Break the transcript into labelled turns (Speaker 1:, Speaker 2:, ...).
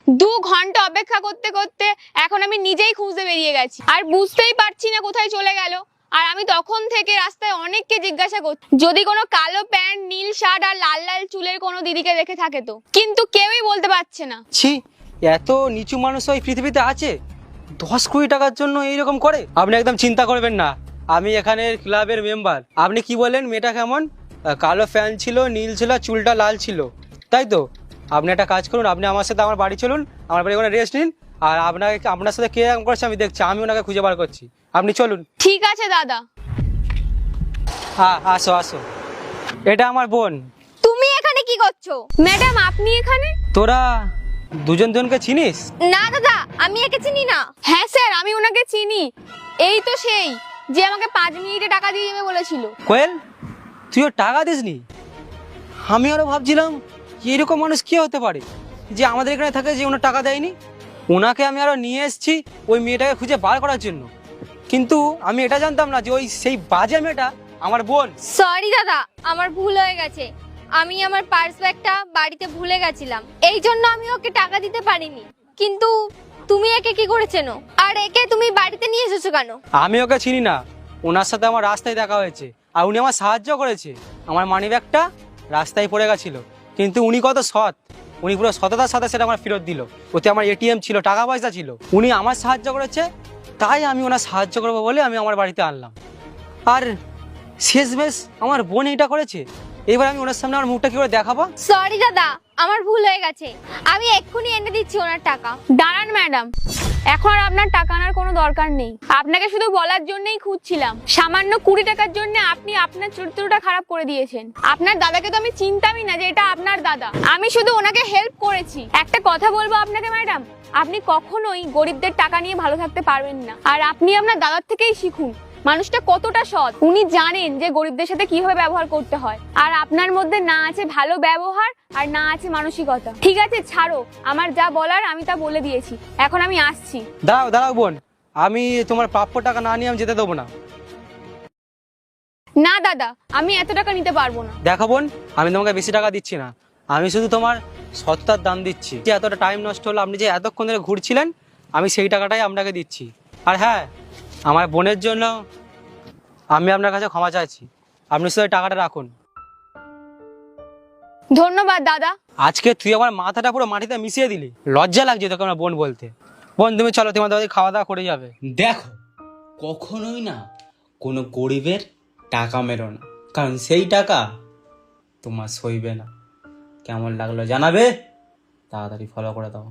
Speaker 1: 2 ঘন্টা অপেক্ষা করতে করতে এখন আমি নিজেই খুঁজতে বেরিয়ে গেছি, আর বুঝতেই পারছি না কোথায় চলে গেল। আর আমি তখন থেকে রাস্তায় অনেককে জিজ্ঞাসা করছি যদি কোনো কালো প্যান্ট, নীল শার্ট আর লাল লাল চুলের কোনো দিদিকে দেখে থাকে তো, কিন্তু কেউই বলতে পারছে না।
Speaker 2: ছি, এত নিচু মানুষ ওই পৃথিবীতে আছে 10 কোটি টাকার জন্য এইরকম করে? আপনি একদম চিন্তা করবেন না, আমি এখানের ক্লাবের মেম্বার। আপনি কি বলেন মেয়েটা কেমন? কালো প্যান্ট ছিল, নীল ছিল, চুলটা লাল ছিল, তাই তো? আপনি একটা কাজ করুন, আপনি আমার সাথে আমার বাড়ি চলুন, আমার বাড়ি ওখানে রেস্ট নিন, আর আপনার সাথে কে এরকম করছে আমি দেখছি, আমি ওনাকে খুঁজে বার করছি। আপনি চলুন।
Speaker 1: ঠিক আছে দাদা।
Speaker 2: হ্যাঁ, আসো আসো, এটা আমার বোন।
Speaker 3: তুমি এখানে কি করছো?
Speaker 1: ম্যাডাম আপনি এখানে?
Speaker 2: তোরা দুজনকে চিনিস?
Speaker 3: না দাদা, আমি একে চিনি না।
Speaker 1: হ্যাঁ স্যার, আমি ওনাকে চিনি। এই তো সেই যে আমাকে 5 মিনিটে টাকা দিয়ে যাবে বলেছিল।
Speaker 2: কোয়েল, তুইও টাকা দিসনি? আমি আরো ভাবছিলাম এরকম মানুষ কে হতে পারে যে আমাদের এখানে থাকে, যে ওনার টাকা দেয়নি। ওনাকে আমি আরো নিয়ে এসেছি ওই মেয়েটাকে খুঁজে বার করার জন্য, কিন্তু আমি এটা জানতাম না যে ওই সেই বাজে মেয়েটা আমার বোন।
Speaker 3: সরি দাদা, আমার ভুল হয়ে গেছে। আমি আমার পার্স ব্যাগটা বাড়িতে ভুলে গেছিলাম, এই জন্য আমি ওকে টাকা দিতে পারিনি। কিন্তু তুমি একে কি করে চেনো? আর একে তুমি বাড়িতে নিয়ে এসেছো কেন?
Speaker 2: আমি ওকে চিনি না, ওনার সাথে আমার রাস্তায় দেখা হয়েছে, আর উনি আমার সাহায্য করেছে। আমার মানি ব্যাগটা রাস্তায় পড়ে গেছিল, কিন্তু উনি কত সৎ, উনি পুরো সততার সাথে সেটা আমার ফেরত দিল। ওতে আমার এটিএম ছিল, টাকা পয়সা ছিল, উনি আমার সাহায্য করেছে, তাই আমি ওনার সাহায্য করবো বলে আমি আমার বাড়িতে আনলাম। আর শেষমেশ আমার বোন এটা করেছে, এবার আমি ওনার সামনে আমার মুখটা কি করে দেখাবো?
Speaker 3: সরি দাদা, আমার ভুল হয়ে গেছে। আমি এক্ষুনি এনে দিচ্ছি ওনার টাকা।
Speaker 1: দাঁড়ান ম্যাডাম, এখন আর আপনার টাকা আনার কোনো দরকার নেই। আপনাকে শুধু বলার জন্যই খুঁজছিলাম, সামান্য 20 টাকার জন্য আপনি আপনার চরিত্রটা খারাপ করে দিয়েছেন। আপনার দাদাকে তো আমি চিনতামই না যে এটা আপনার দাদা, আমি শুধু ওনাকে হেল্প করেছি। একটা কথা বলবো আপনাকে ম্যাডাম, আপনি কখনোই গরিবদের টাকা নিয়ে ভালো থাকতে পারবেন না। আর আপনি আপনার দাদার থেকেই শিখুন মানুষটা কতটা সৎ। উনি জানেন যে গরিবদের সাথে কিভাবে ব্যবহার করতে হয়, আর আপনার মধ্যে না আছে ভালো ব্যবহার আর না আছে মানসিকতা। ঠিক আছে ছাড়ো, আমার যা বলার আমি তা বলে দিয়েছি, এখন আমি আসছি।
Speaker 2: দাঁড়াও দাঁড়াও বোন, আমি তোমার প্রাপ্য টাকা না নিয়ে আমি যেতে দেবো না।
Speaker 1: না দাদা, আমি এত টাকা নিতে পারবো না।
Speaker 2: দেখো বোন, আমি তোমাকে বেশি টাকা দিচ্ছি না, আমি শুধু তোমার সততার দাম দিচ্ছি। যে এতটা টাইম নষ্ট হলো, আপনি যে এতক্ষণ ধরে ঘুরছিলেন, আমি সেই টাকাটাই আপনাকে দিচ্ছি। আর হ্যাঁ, আমার বোনের জন্য আমি আপনার কাছে ক্ষমা চাইছি, আপনি শুধু ওই টাকাটা রাখুন।
Speaker 1: ধন্যবাদ দাদা।
Speaker 2: আজকে তুই আমার মাথাটা পুরো মাটিতে মিশিয়ে দিলি, লজ্জা লাগছে তোকে আমার বোন বলতে। বোন তুমি চলো, তোমার দাদা খাওয়া দাওয়া করে যাবে।
Speaker 4: দেখো, কখনোই না কোনো গরিবের টাকা মেরো না, কারণ সেই টাকা তোমার সইবে না। কেমন লাগলো জানাবে, তাড়াতাড়ি ফলো করে দাও।